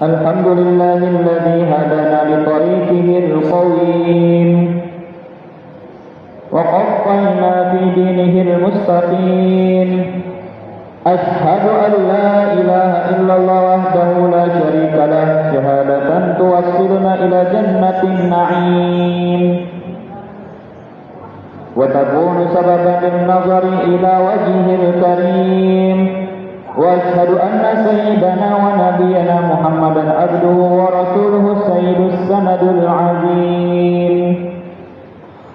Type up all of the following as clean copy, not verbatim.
الحمد لله الذي هدانا لطريقه القويم وقفنا في دينه المستقيم. أشهد أن لا إله إلا الله وحده لا شريك له شهادة توصلنا إلى جنة النعيم وتكون سببا للنظر إلى وجهه الكريم. وأشهد أن سيدنا ونبينا محمدا عبده ورسوله السيد السند العظيم.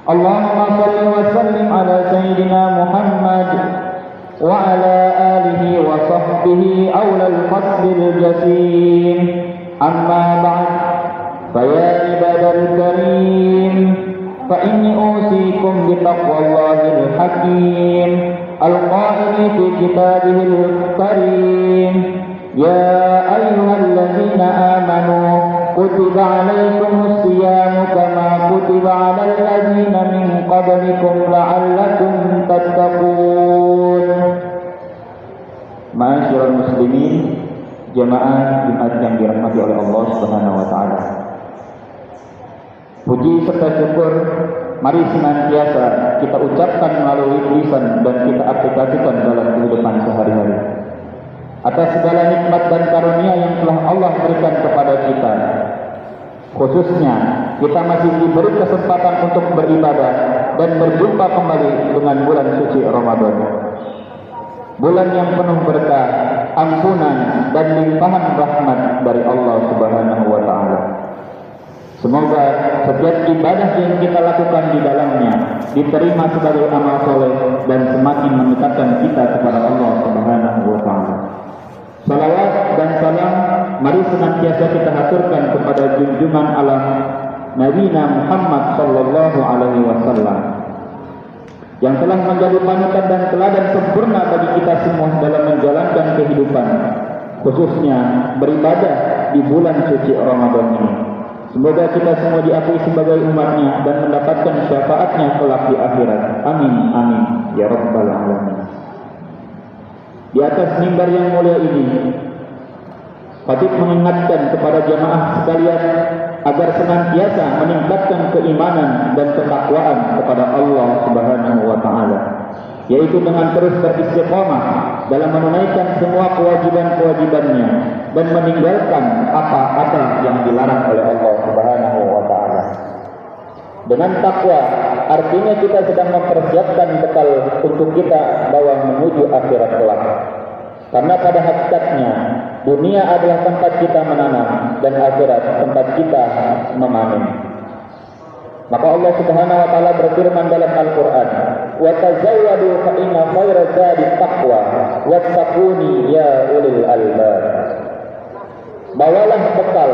اللهم صل وسلم على سيدنا محمد وعلى آله وصحبه أولى الفصل الجسيم. أما بعد، فيا عباد الكريم، فإني أوصيكم بتقوى الله الحكيم القائل في كتابه الكريم: يا أيها الذين آمنوا كتب عليكم الصيام كما كتب على الذين من قبلكم لعلكم تتقون. Ma'asyiral muslimin, jamaah Jumat yang dirahmati oleh Allah Subhanahu wa taala. Puji serta syukur mari senantiasa kita ucapkan melalui tulisan dan kita aplikasikan dalam kehidupan sehari-hari atas segala nikmat dan karunia yang telah Allah berikan kepada kita. Khususnya kita masih diberi kesempatan untuk beribadah dan berjumpa kembali dengan bulan suci Ramadan. Bulan yang penuh berkah, ampunan dan limpahan rahmat dari Allah Subhanahu wa taala. Semoga setiap ibadah yang kita lakukan di dalamnya diterima sebagai amal soleh dan semakin mendekatkan kita kepada Allah Subhanahu wa taala. Salawat dan salam mari senantiasa kita haturkan kepada junjungan alam Nabi Muhammad sallallahu alaihi wasallam yang telah menjadi panutan dan teladan sempurna bagi kita semua dalam menjalankan kehidupan, khususnya beribadah di bulan suci Ramadan ini. Semoga kita semua diakui sebagai umatnya dan mendapatkan syafaatnya kelak di akhirat. Amin, amin, ya rabbal alamin. Di atas mimbar yang mulia ini, khatib mengingatkan kepada jamaah sekalian agar senantiasa meningkatkan keimanan dan ketakwaan kepada Allah Subhanahu wa taala, yaitu dengan terus beristiqamah dalam menunaikan semua kewajiban-kewajibannya dan meninggalkan apa-apa yang dilarang oleh Allah Subhanahu wa taala. Dengan takwa artinya kita sedang mempersiapkan bekal untuk kita bawa menuju akhirat kelak. Karena pada hakikatnya dunia adalah tempat kita menanam dan akhirat tempat kita memanen. Maka Allah Subhanahu wa taala berfirman dalam Al-Qur'an, "Wa tazawwadu fa inna khairaz zadi taqwa wattaquni ya ulil albab." Bawalah bekal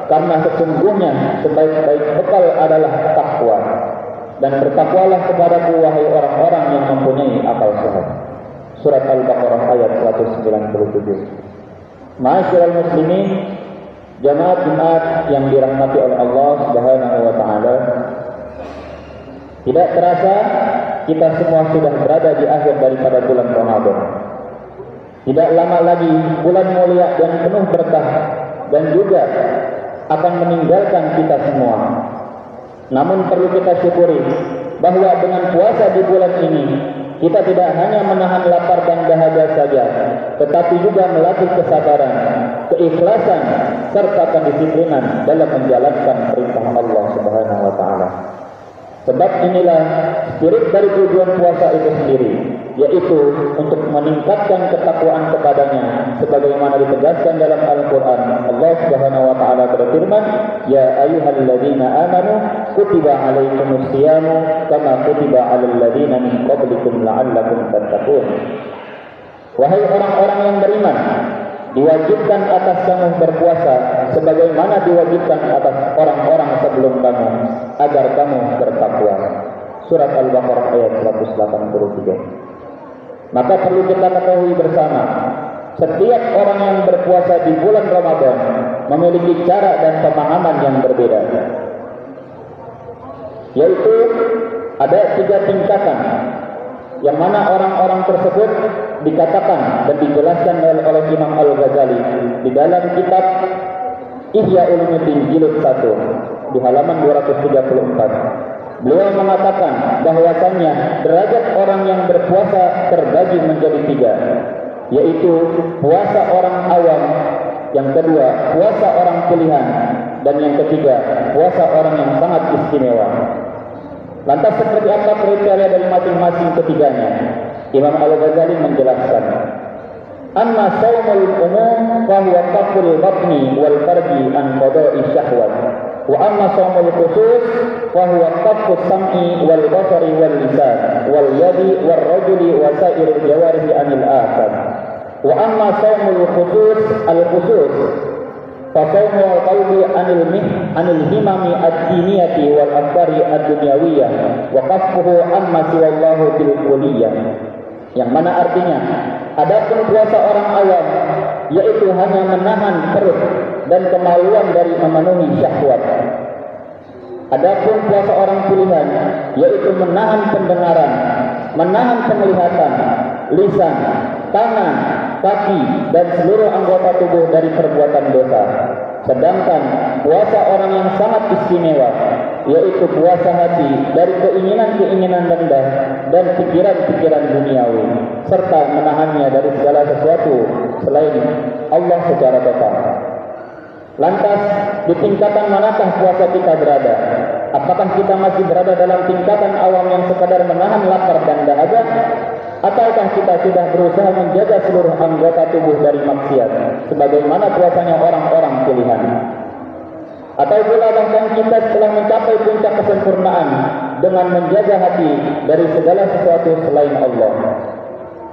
karena sesungguhnya sebaik-baik bekal adalah takwa, dan bertakwalah kepadaku wahai orang-orang yang mempunyai akal sehat. Surat Al-Baqarah ayat 197. Ma'asyiral muslimin, jamaah Jumat yang dirahmati oleh Allah Subhanahu wa taala, tidak terasa kita semua sudah berada di akhir daripada bulan Ramadan. Tidak lama lagi bulan mulia dan penuh berkah dan juga akan meninggalkan kita semua. Namun perlu kita syukuri bahwa dengan puasa di bulan ini kita tidak hanya menahan lapar dan dahaga saja, tetapi juga melatih kesabaran, keikhlasan, serta kedisiplinan dalam menjalankan perintah Allah Subhanahu wa taala. Sebab inilah spirit dari tujuan puasa itu sendiri, yaitu untuk meningkatkan ketakwaan kepadanya sebagaimana ditegaskan dalam Al-Qur'an. Allah Subhanahu wa taala berfirman, "Ya ayyuhalladzina amanu kutiba alaikumus syiyamu kama kutiba alal ladzina min qablikum la'allakum tattaqun." Wahai orang-orang yang beriman, diwajibkan atas kamu berpuasa sebagaimana diwajibkan atas orang-orang sebelum kamu agar kamu bertakwa. Surat Al-Baqarah ayat 183. Maka perlu kita ketahui bersama, setiap orang yang berpuasa di bulan Ramadan memiliki cara dan pemahaman yang berbeda, yaitu ada 3 tingkatan. yang mana orang-orang tersebut dikatakan dan dijelaskan oleh Imam Al-Ghazali di dalam kitab Ihya Ulumuddin jilid 1 di halaman 234. Beliau mengatakan bahwasannya derajat orang yang berpuasa terbagi menjadi 3, yaitu puasa orang awam, yang kedua puasa orang pilihan, dan yang ketiga puasa orang yang sangat istimewa. Lantas seperti apa kriteria dari masing-masing ketiganya? Imam Al-Ghazali menjelaskan, amma shaumul umum fa huwa qaful batni wal farji an qada'i syahwat, wa amma shaumul khusus fa huwa qafus sam'i wal basari wal lisan wal yadi wal rajuli wa sa'iril jawarihi anil akhar. Wa amma shaumul khusus al khusus fa shaumu qalbi anil himami ad-diniyati wal afkari ad-dunyawiyah wa qaffuhu amma siwallahu bil kulliyah. Yang mana artinya, adapun puasa orang awam yaitu hanya menahan perut dan kemaluan dari memenuhi syahwat. Adapun puasa orang pilihan yaitu menahan pendengaran, menahan penglihatan, lisan, tangan, kaki dan seluruh anggota tubuh dari perbuatan dosa. Sedangkan puasa orang yang sangat istimewa yaitu puasa hati dari keinginan-keinginan rendah dan pikiran-pikiran duniawi, serta menahannya dari segala sesuatu selain Allah secara total. Lantas, di tingkatan manakah puasa kita berada? Apakah kita masih berada dalam tingkatan awam yang sekadar menahan lapar dan dahaga? Ataukah kita sudah berusaha menjaga seluruh anggota tubuh dari maksiat, sebagaimana puasanya orang-orang pilihan? Atau pula bahkan kita setelah mencapai puncak kesempurnaan dengan menjaga hati dari segala sesuatu selain Allah?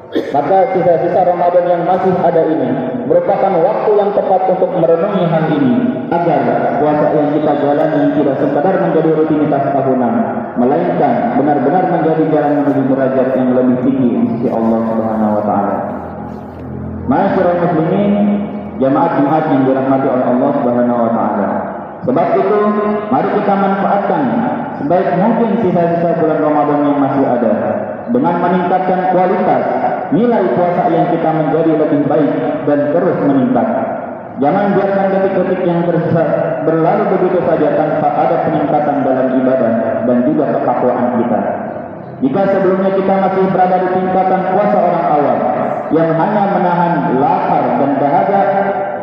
Maka sisa-sisa Ramadan yang masih ada ini merupakan waktu yang tepat untuk merenungi hal ini, agar puasa yang kita jalani tidak sekadar menjadi rutinitas tahunan, melainkan benar-benar menjadi jalan menuju derajat yang lebih tinggi di sisi Allah Subhanahu wa taala. Ma'asyiral muslimin, jamaah Jumat yang dirahmati oleh Allah Subhanahu wa taala. Sebab itu, mari kita manfaatkan sebaik mungkin sisa-sisa bulan Ramadan yang masih ada dengan meningkatkan kualitas nilai puasa yang kita menjadi lebih baik dan terus meningkat. Jangan biarkan detik-detik yang tersisa berlalu begitu saja tanpa ada peningkatan dalam ibadah dan juga ketakwaan kita. Jika sebelumnya kita masih berada di tingkatan puasa orang awam yang hanya menahan lapar dan dahaga,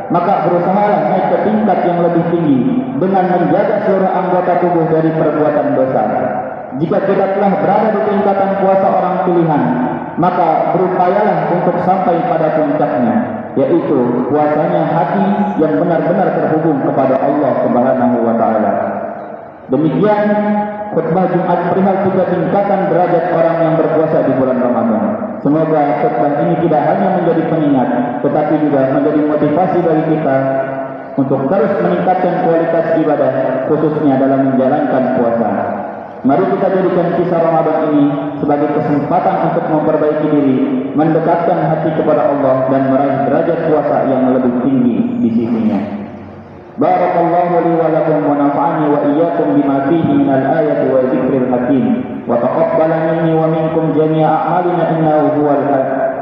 maka berusahalah naik ke tingkat yang lebih tinggi dengan menjaga seluruh anggota tubuh dari perbuatan dosa. Jika kita telah berada di tingkatan puasa orang pilihan, maka berupayalah untuk sampai pada puncaknya, yaitu puasanya hati yang benar-benar terhubung kepada Allah Subhanahu wa taala. Demikian khutbah Jumat perihal 3 tingkatan derajat orang yang berpuasa di bulan Ramadan. Semoga khutbah ini tidak hanya menjadi pengingat, tetapi juga menjadi motivasi bagi kita untuk terus meningkatkan kualitas ibadah, khususnya dalam menjalankan puasa. Mari kita jadikan kisah Ramadan ini sebagai kesempatan untuk memperbaiki diri, mendekatkan hati kepada Allah dan meraih derajat puasa yang lebih tinggi di sisinya. Barakallahu li wa lakum wa nafa'ani wa iyyakum bima fihi minal ayati wa dzikril hakim wa taqabbala minni wa minkum jami'a a'malina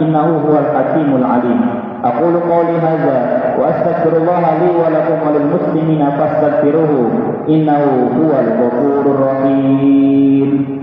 innahu huwal hakimul alim. Aqulu qawli hadza wa astaghfirullaha li wa lakum wa lil muslimina fastaghfiruhu innahu huwal ghafurur rahim.